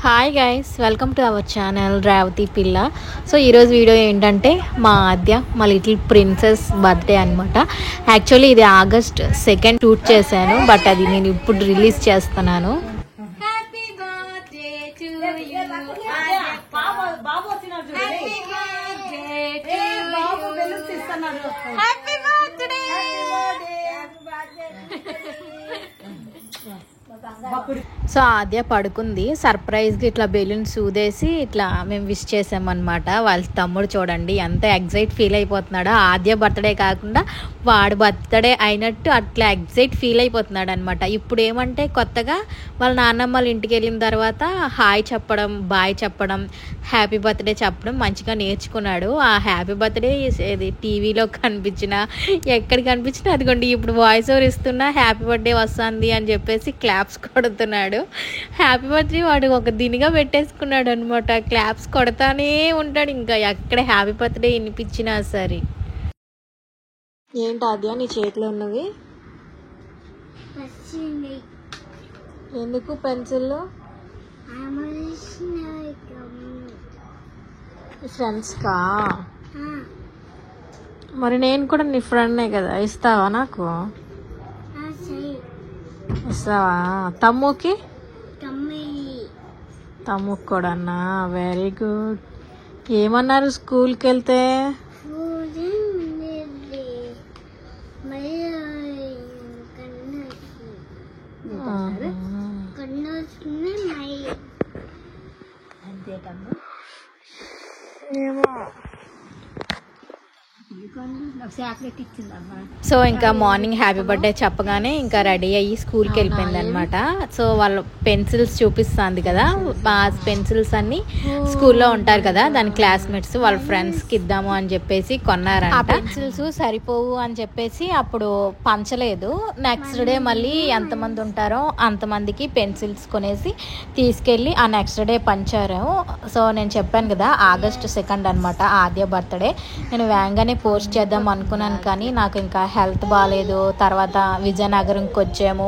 Hi guys, welcome to our channel Revathi పిల్ల. So ఈరోజు video ఏంటంటే మా ఆద్య మా లిటిల్ ప్రిన్సెస్ బర్త్డే అనమాట. యాక్చువల్లీ ఇది August 2 షూట్ చేశాను, బట్ అది నేను ఇప్పుడు రిలీజ్ చేస్తున్నాను. సో ఆద్య పడుకుంది. సర్ప్రైజ్గా ఇట్లా బెలూన్స్ ఊదేసి ఇట్లా మేము విష్ చేసామన్నమాట. వాళ్ళ తమ్ముడు చూడండి ఎంత ఎగ్జైట్ ఫీల్ అయిపోతున్నాడో. ఆద్య బర్త్డే కాకుండా వాడు బర్త్డే అయినట్టు అట్లా ఎగ్జైట్ ఫీల్ అయిపోతున్నాడు అనమాట. ఇప్పుడు ఏమంటే కొత్తగా వాళ్ళ నాన్నమ్మ వాళ్ళ ఇంటికి వెళ్ళిన తర్వాత హాయ్ చెప్పడం, బాయ్ చెప్పడం, హ్యాపీ బర్త్డే చెప్పడం మంచిగా నేర్చుకున్నాడు. ఆ హ్యాపీ బర్త్డే ఇది టీవీలో కనిపించినా ఎక్కడ కనిపించినా అదిగోండి ఇప్పుడు వాయిస్ ఓవర్ ఇస్తున్నా హ్యాపీ బర్త్డే వస్తుంది అని చెప్పేసి క్లాప్స్ కొడుతున్నాడు. హ్యాపీ బర్త్డే వాడు ఒక దినిగా పెట్టేసుకున్నాడు అనమాట. క్లాప్స్ కొడతానే ఉంటాడు ఇంకా ఎక్కడ హ్యాపీ బర్త్డే వినిపించినా సరే. ఏంటి ఆద్య నీ చేతిలో ఉన్నవి? ఎందుకు పెన్సిల్? ఫ్రెండ్స్ కా? మరి నేను కూడా నీ ఫ్రెండ్నే కదా, ఇస్తావా నాకు? ఇస్తావా? తమ్ముకి కూడా అన్నా. Very good. ఏమన్నారు స్కూల్కి వెళ్తే? సో ఇంకా మార్నింగ్ హ్యాపీ బర్త్డే చెప్పగానే ఇంకా రెడీ అయ్యి స్కూల్కి వెళ్ళిపోయింది అనమాట. సో వాళ్ళ పెన్సిల్స్ చూపిస్తుంది కదా, ఆ పెన్సిల్స్ అన్ని స్కూల్లో ఉంటారు కదా దాని క్లాస్మేట్స్ వాళ్ళ ఫ్రెండ్స్కి ఇద్దాము అని చెప్పేసి కొన్నారంట. ఆ పెన్సిల్స్ సరిపోవు అని చెప్పేసి అప్పుడు పంచలేదు. నెక్స్ట్ డే మళ్ళీ ఎంతమంది ఉంటారో అంతమందికి పెన్సిల్స్ కొనేసి తీసుకెళ్ళి ఆ నెక్స్ట్ డే పంచారు. సో నేను చెప్పాను కదా August 2 అనమాట ఆద్య బర్త్డే. నేను వేగంగానే పోస్ట్ చేద్దాం అనుకున్నాను, కానీ నాకు ఇంకా హెల్త్ బాగాలేదు. తర్వాత విజయనగరంకి వచ్చాము.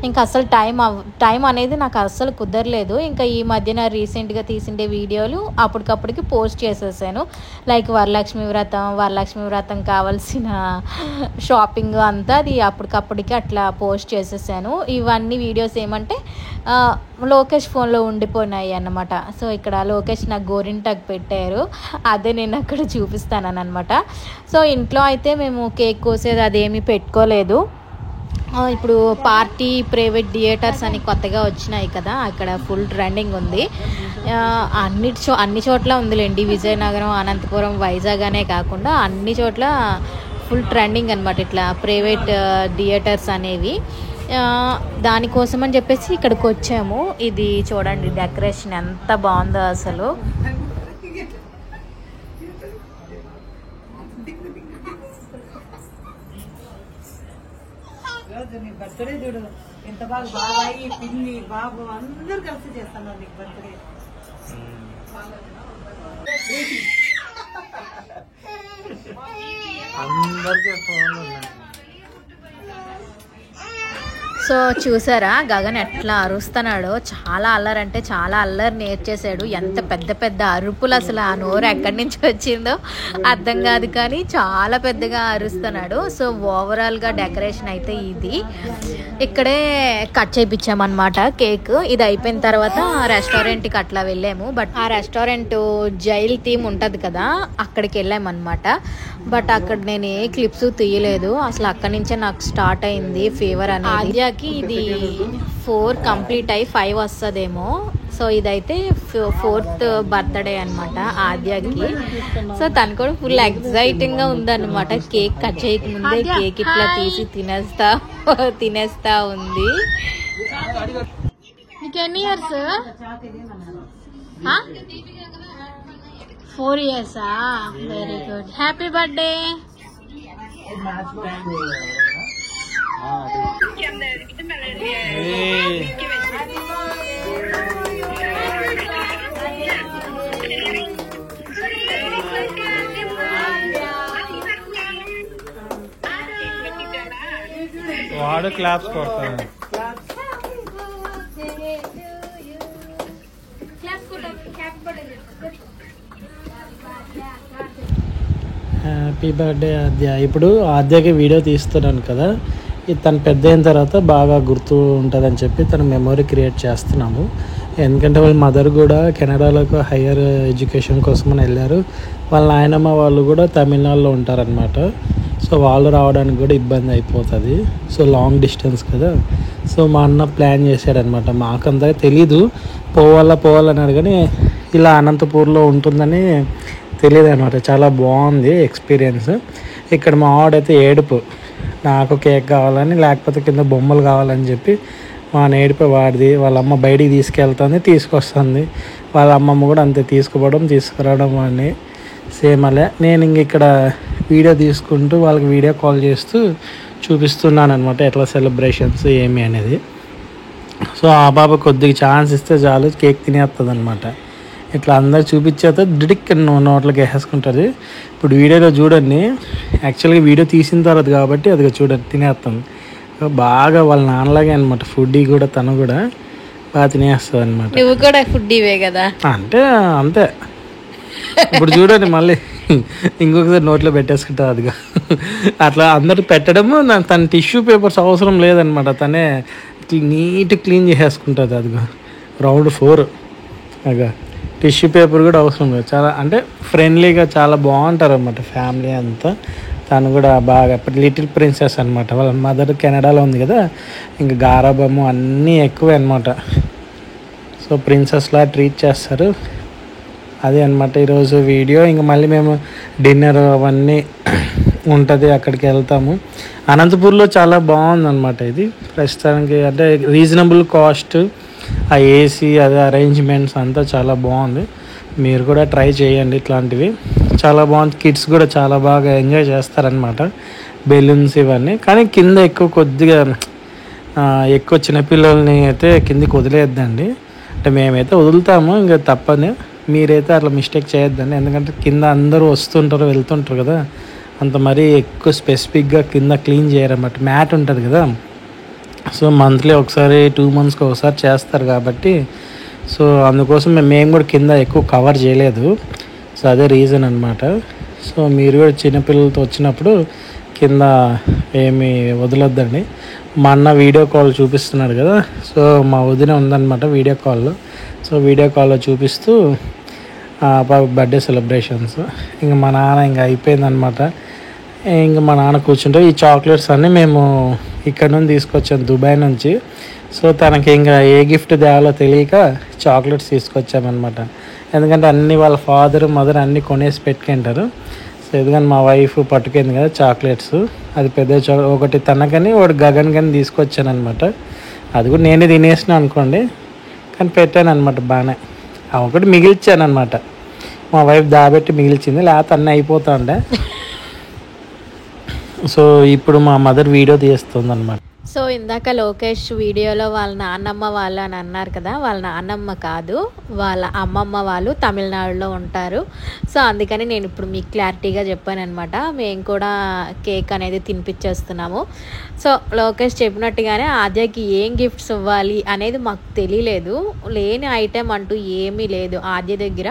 ఇంకా అసలు టైం అనేది నాకు అస్సలు కుదరలేదు. ఇంకా ఈ మధ్యన రీసెంట్గా తీసిండే వీడియోలు అప్పటికప్పటికి పోస్ట్ చేసేసాను. లైక్ వరలక్ష్మి వ్రతం కావాల్సిన షాపింగ్ అంతా అది అప్పటికప్పటికి అట్లా పోస్ట్ చేసేసాను. ఇవన్నీ వీడియోస్ ఏమంటే లోకేష్ ఫోన్లో ఉండిపోయినాయి అన్నమాట. సో ఇక్కడ లోకేష్ నాకు గోరింటాకు పెట్టారు, అదే నేను అక్కడ చూపిస్తాను అనమాట. సో ఇంట్లో అయితే మేము కేక్ కోసేది అదేమీ పెట్టుకోలేదు. ఇప్పుడు పార్టీ ప్రైవేట్ థియేటర్స్ అని కొత్తగా వచ్చినాయి కదా, అక్కడ ఫుల్ ట్రెండింగ్ ఉంది. అన్ని చోట్ల ఉందిలేండి. విజయనగరం, అనంతపురం, వైజాగ్ అనే కాకుండా అన్ని చోట్ల ఫుల్ ట్రెండింగ్ అనమాట ఇట్లా ప్రైవేట్ థియేటర్స్ అనేవి. దానికోసం అని చెప్పేసి ఇక్కడికి వచ్చాము. ఇది చూడండి డెకరేషన్ ఎంత బాగుందో అసలు. బర్త్డే చూడు ఎంత బాగా బాబాయి పిన్ని బాబు అందరు కలిసి చేస్తున్నారు నీకు బర్త్డే. సో చూసారా గగన్ ఎట్లా అరుస్తున్నాడో. చాలా అల్లరి అంటే చాలా అల్లరి నేర్చేసాడు. ఎంత పెద్ద పెద్ద అరుపులు, అసలు ఆ నోరు ఎక్కడి నుంచి వచ్చిందో అర్థం కాదు, కానీ చాలా పెద్దగా అరుస్తున్నాడు. సో ఓవరాల్గా డెకరేషన్ అయితే ఇది. ఇక్కడే కట్ చేయించామన్నమాట కేక్. ఇది అయిపోయిన తర్వాత రెస్టారెంట్కి అట్లా వెళ్ళాము. బట్ ఆ రెస్టారెంట్ జైల్ థీమ్ ఉంటుంది కదా, అక్కడికి వెళ్ళామన్నమాట. బట్ అక్కడ నేను ఏ క్లిప్స్ తీయలేదు. అసలు అక్కడి నుంచే నాకు స్టార్ట్ అయింది ఫీవర్ అనేది. ఆద్యకి ఇది 4 కంప్లీట్ అయ్యి 5 వస్తుందేమో. సో ఇదైతే 4th బర్త్డే అనమాట ఆద్యకి. సో తను కూడా ఫుల్ ఎక్సైటింగ్ గా ఉందన్నమాట. కేక్ కట్ చేయకముందే కేక్ ఇట్లా తీసి తినేస్తా ఉంది. నీకు ఎన్ని years? 4 years. Very good. Happy birthday. వాడు క్లాప్స్ కొడతాడు. హ్యాపీ బర్త్డే ఆద్య. ఇప్పుడు ఆద్యకి వీడియో తీస్తున్నాను కదా, ఇది తను పెద్ద అయిన తర్వాత బాగా గుర్తు ఉంటుందని చెప్పి తన మెమొరీ క్రియేట్ చేస్తున్నాము. ఎందుకంటే వాళ్ళ మదర్ కూడా కెనడాలోకి హయ్యర్ ఎడ్యుకేషన్ కోసమని వెళ్ళారు. వాళ్ళ నాయనమ్మ వాళ్ళు కూడా తమిళనాడులో ఉంటారనమాట. సో వాళ్ళు రావడానికి కూడా ఇబ్బంది అయిపోతుంది. సో లాంగ్ డిస్టెన్స్ కదా. సో మా అన్న ప్లాన్ చేశాడనమాట. మాకంతా తెలీదు, పోవాలన్నాడు కానీ ఇలా అనంతపూర్లో ఉంటుందని తెలియదు అనమాట. చాలా బాగుంది ఎక్స్పీరియన్స్. ఇక్కడ మా వాడైతే ఏడుపు, నాకు కేక్ కావాలని లేకపోతే కింద బొమ్మలు కావాలని చెప్పి మా ఏడుపు వాడిది. వాళ్ళ అమ్మ బయటికి తీసుకెళ్తుంది, తీసుకొస్తుంది. వాళ్ళ అమ్మమ్మ కూడా అంతే, తీసుకురావడం వాడిని సేమ్ అలా. నేను ఇంక ఇక్కడ వీడియో తీసుకుంటూ వాళ్ళకి వీడియో కాల్ చేస్తూ చూపిస్తున్నాను అనమాట ఎట్లా సెలబ్రేషన్స్ ఏమి అనేది. సో ఆ బాబా కొద్దిగా ఛాన్స్ ఇస్తే చాలు కేక్ తినేస్తుంది అనమాట. ఇట్లా అందరు చూపించేస్తే డిడిక్ నోట్లకి వేసేసుకుంటుంది. ఇప్పుడు వీడియోలో చూడండి, యాక్చువల్గా వీడియో తీసిన తర్వాత కాబట్టి అది చూడండి తినేస్తుంది బాగా. వాళ్ళ నాన్నలాగే అనమాట, ఫుడ్ కూడా తను కూడా బాగా తినేస్తుంది అనమాట. నువ్వు కూడా ఫుడ్ ఇవే కదా అంటే అంతే. ఇప్పుడు చూడండి మళ్ళీ ఇంకొకసారి నోట్లో పెట్టేసుకుంటుంది అదిగా. అట్లా అందరు పెట్టడము, తన టిష్యూ పేపర్స్ అవసరం లేదనమాట. తనే నీట్ క్లీన్ చేసేసుకుంటుంది అదిగా. రౌండ్ 4 అగా టిష్యూ పేపర్ కూడా అవసరం లేదు. చాలా అంటే ఫ్రెండ్లీగా చాలా బాగుంటారు అనమాట ఫ్యామిలీ అంతా. తను కూడా బాగా లిటిల్ ప్రిన్సెస్ అనమాట. వాళ్ళ మదర్ కెనడాలో ఉంది కదా, ఇంకా గారాబము అన్నీ ఎక్కువే అనమాట. సో ప్రిన్సెస్లా ట్రీట్ చేస్తారు. అదే అనమాట ఈరోజు వీడియో. ఇంక మళ్ళీ మేము డిన్నర్ అవన్నీ ఉంటుంది, అక్కడికి వెళ్తాము. అనంతపూర్లో చాలా బాగుందన్నమాట ఇది ప్రస్తుతానికి. అంటే రీజనబుల్ కాస్ట్, ఆ ఏసీ అదే అరేంజ్మెంట్స్ అంతా చాలా బాగుంది. మీరు కూడా ట్రై చేయండి ఇట్లాంటివి, చాలా బాగుంది. కిడ్స్ కూడా చాలా బాగా ఎంజాయ్ చేస్తారనమాట, బెలూన్స్ ఇవన్నీ. కానీ కింద కొద్దిగా ఎక్కువ చిన్నపిల్లల్ని అయితే కిందికి వదిలేద్దండి. అంటే మేమైతే వదులుతాము, ఇంకా తప్పని. మీరైతే అట్లా మిస్టేక్ చేయొద్దండి, ఎందుకంటే కింద అందరూ వస్తుంటారు వెళ్తుంటారు కదా, అంత మరీ ఎక్కువ స్పెసిఫిక్గా కింద క్లీన్ చేయరన్నమాట. మ్యాట్ ఉంటుంది కదా, సో మంత్లీ ఒకసారి 2 monthsకి ఒకసారి చేస్తారు కాబట్టి, సో అందుకోసం మేము కూడా కింద ఎక్కువ కవర్ చేయలేదు. సో అదే రీజన్ అనమాట. సో మీరు కూడా చిన్నపిల్లలతో వచ్చినప్పుడు కింద ఏమి వదలొద్దండి. మా అన్న వీడియో కాల్ చూపిస్తున్నాడు కదా, సో మా వదిన ఉందన్నమాట వీడియో కాల్లో. సో వీడియో కాల్లో చూపిస్తూ బర్త్డే సెలబ్రేషన్స్. ఇంకా మా నాన్న ఇంకా అయిపోయిందనమాట. ఇంకా మా నాన్న కూర్చుంటే ఈ చాక్లెట్స్ అన్నీ మేము ఇక్కడ నుండి తీసుకొచ్చాం, దుబాయ్ నుంచి. సో తనకి ఇంకా ఏ గిఫ్ట్ తేవాలో తెలియక చాక్లెట్స్ తీసుకొచ్చామన్నమాట. ఎందుకంటే అన్నీ వాళ్ళ ఫాదర్ మదర్ అన్నీ కొనేసి పెట్టుకుంటారు. సో ఎందుకంటే మా వైఫ్ పట్టుకుంది కదా చాక్లెట్స్, అది పెద్ద ఒకటి తనకని ఒకటి గగన్ కానీ తీసుకొచ్చాను అనమాట. అది కూడా నేనే తినేసిన అనుకోండి, కానీ పెట్టాను అనమాట బాగానే. ఒకటి మిగిల్చాను అనమాట, మా వైఫ్ దాబెట్టి మిగిల్చింది, లేకపోతే అన్నీ అయిపోతా ఉండే. సో ఇప్పుడు మా మదర్ వీడియో తీస్తుంది అనమాట. సో ఇందాక లోకేష్ వీడియోలో వాళ్ళ నాన్నమ్మ వాళ్ళు అని అన్నారు కదా, వాళ్ళ నాన్నమ్మ కాదు, వాళ్ళ అమ్మమ్మ వాళ్ళు తమిళనాడులో ఉంటారు. సో అందుకని నేను ఇప్పుడు మీకు క్లారిటీగా చెప్పాను అనమాట. మేము కూడా కేక్ అనేది తినిపించేస్తున్నాము. సో లోకేష్ చెప్పినట్టుగానే ఆద్యకి ఏం గిఫ్ట్స్ ఇవ్వాలి అనేది మాకు తెలియలేదు. లేని ఐటెం అంటూ ఏమీ లేదు ఆద్య దగ్గర.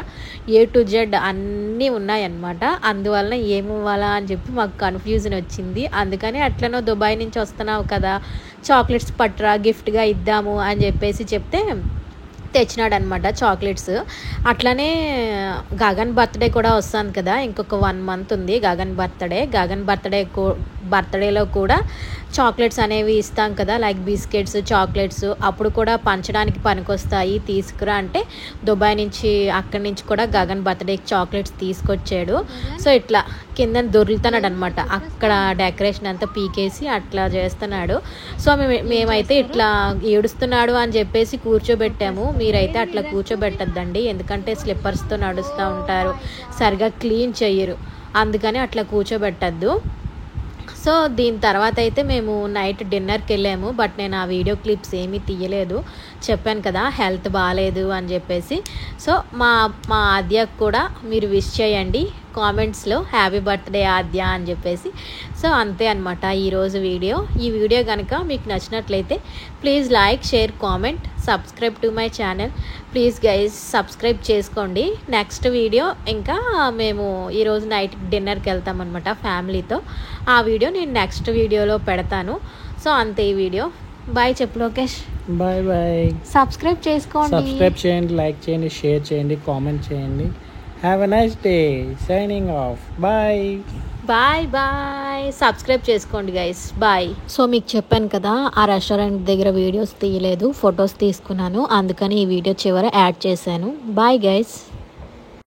A to Z అన్నీ ఉన్నాయన్నమాట. అందువలన ఏమి ఇవ్వాలా అని చెప్పి మాకు కన్ఫ్యూజన్ వచ్చింది. అందుకని అట్లనో దుబాయ్ నుంచి వస్తున్నావు కదా, చాక్లెట్స్ పట్రా గిఫ్ట్గా ఇద్దాము అని చెప్పేసి చెప్తే తెచ్చినాడు అనమాట చాక్లెట్స్. అట్లనే గగన్ బర్త్డే కూడా వస్తుంది కదా, ఇంకొక 1 month ఉంది గగన్ బర్త్డే. గగన్ బర్త్డేలో కూడా చాక్లెట్స్ అనేవి ఇస్తాం కదా, లైక్ బిస్కెట్స్ చాక్లెట్స్. అప్పుడు కూడా పంచడానికి పనికొస్తాయి, తీసుకురా అంటే దుబాయ్ నుంచి అక్కడి నుంచి కూడా గగన్ బర్త్డేకి చాక్లెట్స్ తీసుకొచ్చాడు. సో ఇట్లా కింద దొరుకుతున్నాడు అనమాట, అక్కడ డెకరేషన్ అంతా పీకేసి అట్లా చేస్తున్నాడు. సో మేమైతే ఇట్లా ఏడుస్తున్నాడు అని చెప్పేసి కూర్చోబెట్టాము. మీరైతే అట్లా కూర్చోబెట్టద్దండి, ఎందుకంటే స్లిప్పర్స్తో నడుస్తూ ఉంటారు, సరిగా క్లీన్ చెయ్యరు, అందుకని అట్లా కూర్చోబెట్టద్దు. సో దీని తర్వాత అయితే మేము నైట్ డిన్నర్కి వెళ్ళాము. బట్ నేను ఆ వీడియో క్లిప్స్ ఏమీ తీయలేదు, చెప్పాను కదా హెల్త్ బాగాలేదు అని చెప్పేసి. సో మా ఆద్యకు కూడా మీరు విష్ చేయండి కామెంట్స్లో, హ్యాపీ బర్త్డే ఆద్య అని చెప్పేసి. సో అంతే అనమాట ఈరోజు వీడియో. ఈ వీడియో కనుక మీకు నచ్చినట్లయితే please like, share, comment, subscribe to my channel. Please guys subscribe చేసుకోండి. నెక్స్ట్ వీడియో ఇంకా మేము ఈరోజు నైట్ డిన్నర్కి వెళ్తామన్నమాట ఫ్యామిలీతో. ఆ వీడియో నేను నెక్స్ట్ వీడియోలో పెడతాను. సో అంతే ఈ వీడియో. బాయ్ చెప్పు లోకేష్. Bye bye. సబ్స్క్రైబ్ చేసుకోండి. సబ్స్క్రైబ్ చేయండి, లైక్ చేయండి, షేర్ చేయండి, కామెంట్ చేయండి. Have a nice day. Signing off. Bye bye bye. Subscribe చేసుకోండి గైస్. బాయ్. సో మీకు చెప్పాను కదా, ఆ రెస్టారెంట్ దగ్గర వీడియోస్ తీయలేదు, ఫొటోస్ తీసుకున్నాను, అందుకని ఈ వీడియో చివర యాడ్ చేశాను. Bye guys.